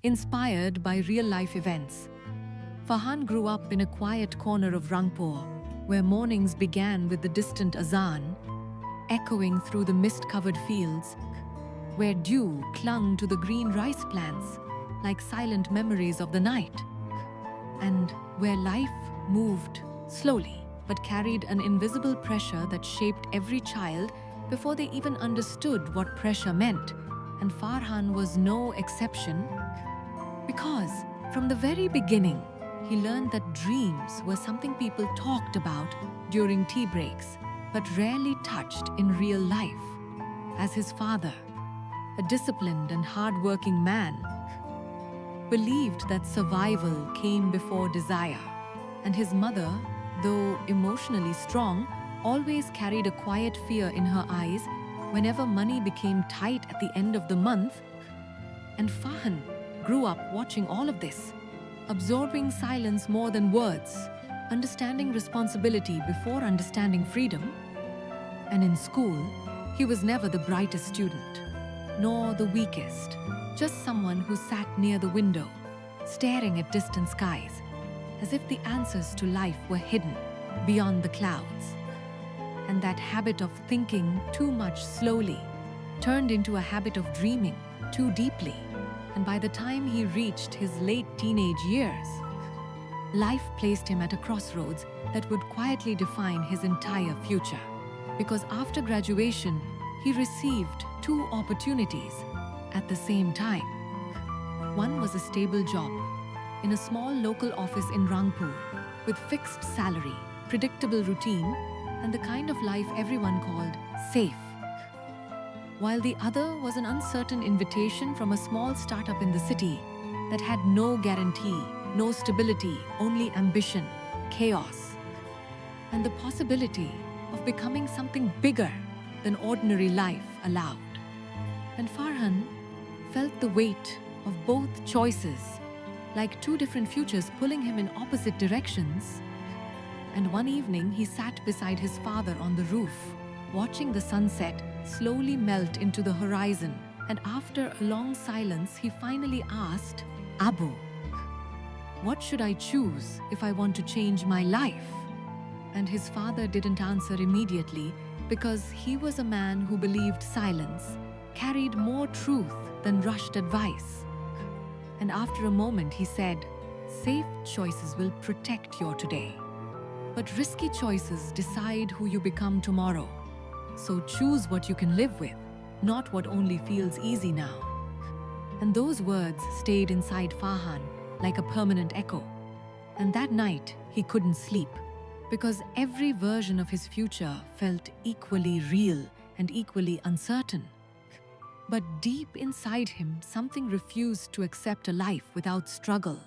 inspired by real-life events. Farhan grew up in a quiet corner of Rangpur, where mornings began with the distant azan, echoing through the mist-covered fields, where dew clung to the green rice plants like silent memories of the night, and where life moved slowly but carried an invisible pressure that shaped every child before they even understood what pressure meant. And Farhan was no exception, because from the very beginning, he learned that dreams were something people talked about during tea breaks, but rarely touched in real life. As his father, a disciplined and hard-working man, believed that survival came before desire, and his mother, though emotionally strong, always carried a quiet fear in her eyes whenever money became tight at the end of the month. And Farhan grew up watching all of this, absorbing silence more than words, understanding responsibility before understanding freedom. And in school, he was never the brightest student, nor the weakest, just someone who sat near the window, staring at distant skies, as if the answers to life were hidden beyond the clouds. And that habit of thinking too much slowly turned into a habit of dreaming too deeply. And by the time he reached his late teenage years, life placed him at a crossroads that would quietly define his entire future. Because after graduation, he received two opportunities at the same time. One was a stable job in a small local office in Rangpur with fixed salary, predictable routine, and the kind of life everyone called safe. While the other was an uncertain invitation from a small startup in the city that had no guarantee, no stability, only ambition, chaos, and the possibility of becoming something bigger than ordinary life allowed. And Farhan felt the weight of both choices, like two different futures pulling him in opposite directions. And one evening, he sat beside his father on the roof, watching the sunset slowly melt into the horizon. And after a long silence, he finally asked, "Abu, what should I choose if I want to change my life?" And his father didn't answer immediately, because he was a man who believed silence carried more truth than rushed advice. And after a moment, he said, "Safe choices will protect your today, but risky choices decide who you become tomorrow. So choose what you can live with, not what only feels easy now." And those words stayed inside Farhan like a permanent echo. And that night, he couldn't sleep, because every version of his future felt equally real and equally uncertain. But deep inside him, something refused to accept a life without struggle.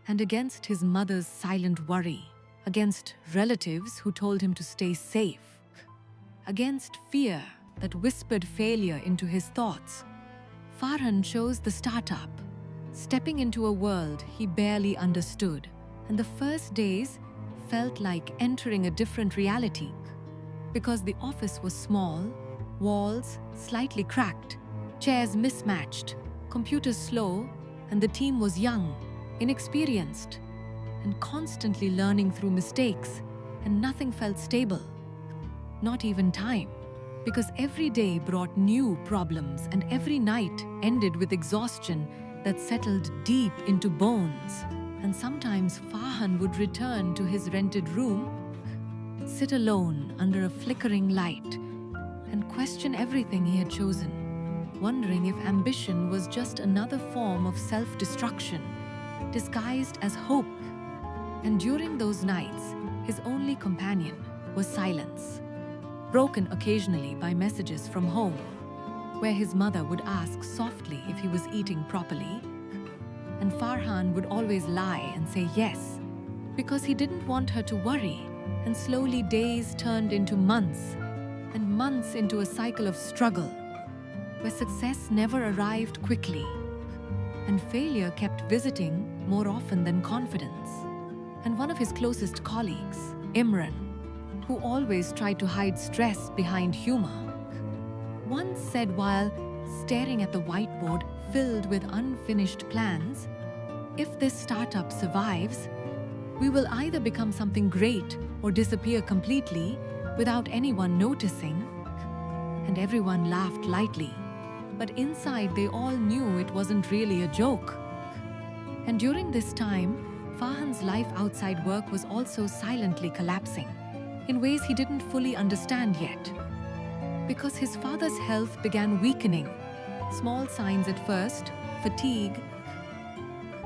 And against his mother's silent worry, against relatives who told him to stay safe, against fear that whispered failure into his thoughts, Farhan chose the startup, stepping into a world he barely understood. And the first days felt like entering a different reality, because the office was small, walls slightly cracked, chairs mismatched, computers slow, and the team was young, inexperienced, and constantly learning through mistakes, and nothing felt stable. Not even time, because every day brought new problems and every night ended with exhaustion that settled deep into bones. And sometimes Farhan would return to his rented room, sit alone under a flickering light, and question everything he had chosen, wondering if ambition was just another form of self-destruction, disguised as hope. And during those nights, his only companion was silence, broken occasionally by messages from home, where his mother would ask softly if he was eating properly, and Farhan would always lie and say yes, because he didn't want her to worry. And slowly days turned into months, and months into a cycle of struggle, where success never arrived quickly, and failure kept visiting more often than confidence. And one of his closest colleagues, Imran, who always tried to hide stress behind humor, once said while staring at the whiteboard, filled with unfinished plans. If this startup survives, we will either become something great or disappear completely without anyone noticing. And everyone laughed lightly. But inside, they all knew it wasn't really a joke. And during this time, Farhan's life outside work was also silently collapsing, in ways he didn't fully understand yet. Because his father's health began weakening. Small signs at first: fatigue,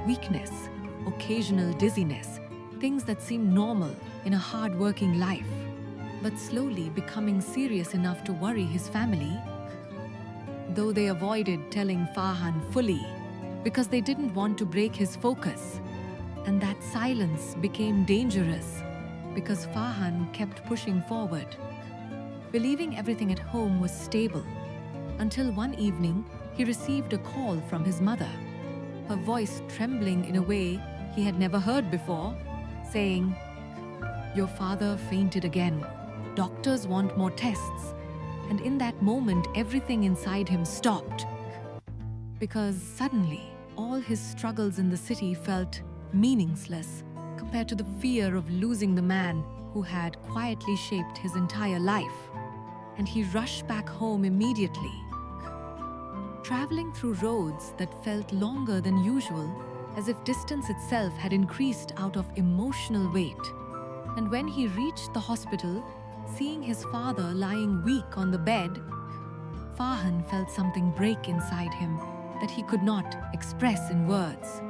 weakness, occasional dizziness, things that seemed normal in a hard-working life, but slowly becoming serious enough to worry his family. Though they avoided telling Farhan fully because they didn't want to break his focus. And that silence became dangerous because Farhan kept pushing forward, believing everything at home was stable, until one evening he received a call from his mother, her voice trembling in a way he had never heard before, saying, "Your father fainted again. Doctors want more tests." And in that moment, everything inside him stopped. Because suddenly, all his struggles in the city felt meaningless compared to the fear of losing the man who had quietly shaped his entire life. And he rushed back home immediately, traveling through roads that felt longer than usual, as if distance itself had increased out of emotional weight. And when he reached the hospital, seeing his father lying weak on the bed, Farhan felt something break inside him that he could not express in words.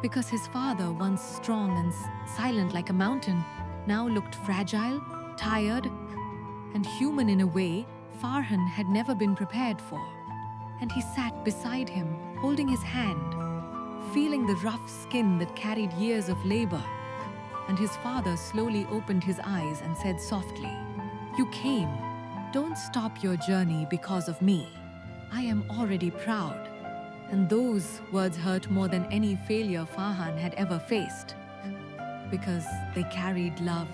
Because his father, once strong and silent like a mountain, now looked fragile, tired, and human in a way Farhan had never been prepared for. And he sat beside him, holding his hand, feeling the rough skin that carried years of labor. And his father slowly opened his eyes and said softly, "You came. Don't stop your journey because of me. I am already proud." And those words hurt more than any failure Farhan had ever faced, because they carried love,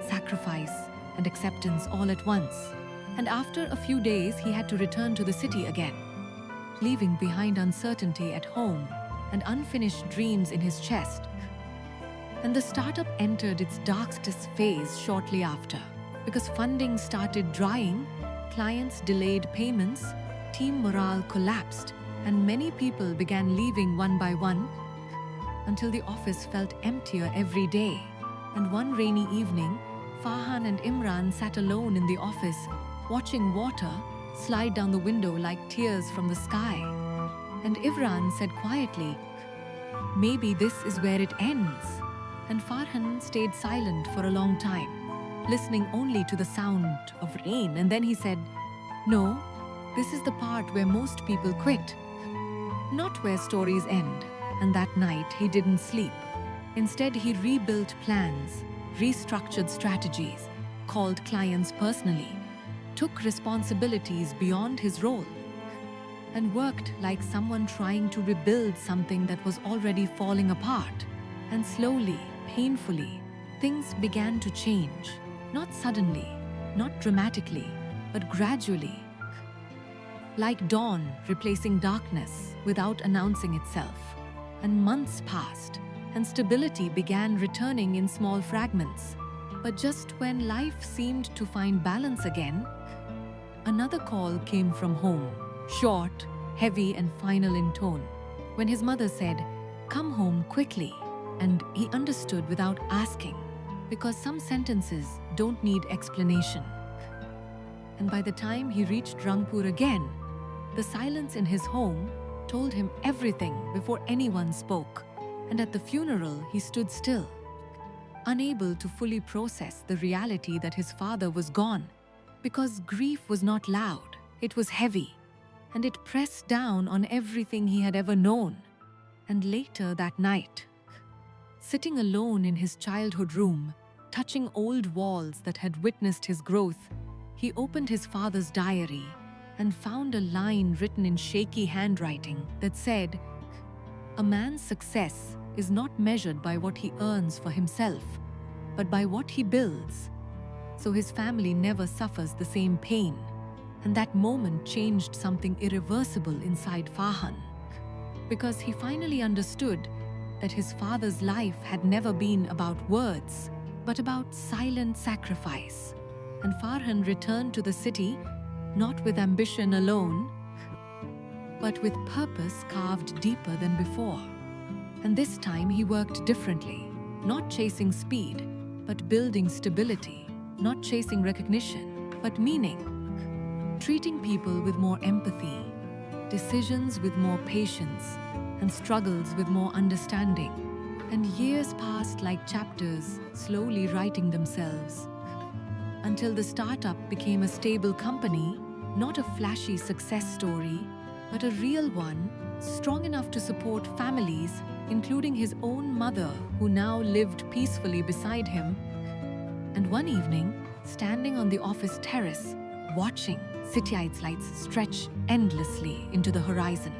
sacrifice, and acceptance all at once. And after a few days, he had to return to the city again, leaving behind uncertainty at home and unfinished dreams in his chest. And the startup entered its darkest phase shortly after, because funding started drying, clients delayed payments, team morale collapsed, and many people began leaving one by one, until the office felt emptier every day. And one rainy evening, Farhan and Imran sat alone in the office, watching water slide down the window like tears from the sky. And Imran said quietly, "Maybe this is where it ends." And Farhan stayed silent for a long time, listening only to the sound of rain. And then he said, "No, this is the part where most people quit, not where stories end." And that night, he didn't sleep. Instead, he rebuilt plans, restructured strategies, called clients personally, took responsibilities beyond his role, and worked like someone trying to rebuild something that was already falling apart. And slowly, painfully, things began to change. Not suddenly, not dramatically, but gradually. Like dawn replacing darkness without announcing itself. And months passed, and stability began returning in small fragments. But just when life seemed to find balance again, another call came from home, short, heavy, and final in tone, when his mother said, "Come home quickly." And he understood without asking, because some sentences don't need explanation. And by the time he reached Rangpur again, the silence in his home told him everything before anyone spoke. And at the funeral, he stood still, unable to fully process the reality that his father was gone, because grief was not loud, it was heavy, and it pressed down on everything he had ever known. And later that night, sitting alone in his childhood room, touching old walls that had witnessed his growth, he opened his father's diary and found a line written in shaky handwriting that said, "A man's success is not measured by what he earns for himself, but by what he builds, so his family never suffers the same pain." And that moment changed something irreversible inside Farhan. because he finally understood that his father's life had never been about words, but about silent sacrifice. And Farhan returned to the city not with ambition alone, but with purpose carved deeper than before. And this time he worked differently, not chasing speed, but building stability, not chasing recognition, but meaning, treating people with more empathy, decisions with more patience, and struggles with more understanding. And years passed like chapters, slowly writing themselves, until the startup became a stable company, not a flashy success story, but a real one, strong enough to support families, including his own mother, who now lived peacefully beside him. And one evening, standing on the office terrace, watching city lights stretch endlessly into the horizon,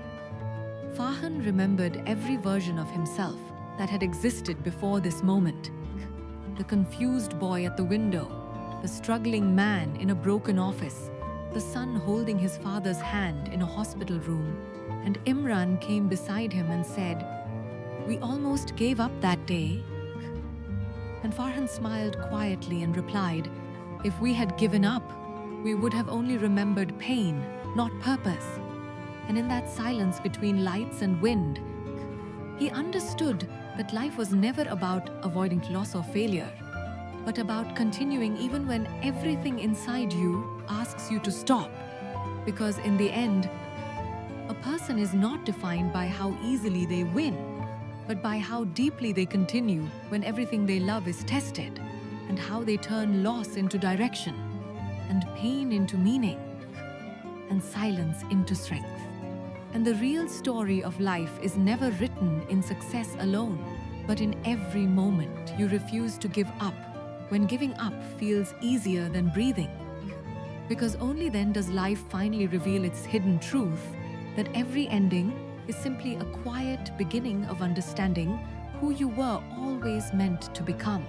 Farhan remembered every version of himself that had existed before this moment. The confused boy at the window, the struggling man in a broken office, the son holding his father's hand in a hospital room. And Imran came beside him and said, "We almost gave up that day." And Farhan smiled quietly and replied, "If we had given up, we would have only remembered pain, not purpose." And in that silence between lights and wind, he understood that life was never about avoiding loss or failure, but about continuing even when everything inside you asks you to stop. Because in the end, a person is not defined by how easily they win, but by how deeply they continue when everything they love is tested, and how they turn loss into direction, and pain into meaning, and silence into strength. And the real story of life is never written in success alone, but in every moment you refuse to give up, when giving up feels easier than breathing. Because only then does life finally reveal its hidden truth, that every ending is simply a quiet beginning of understanding who you were always meant to become.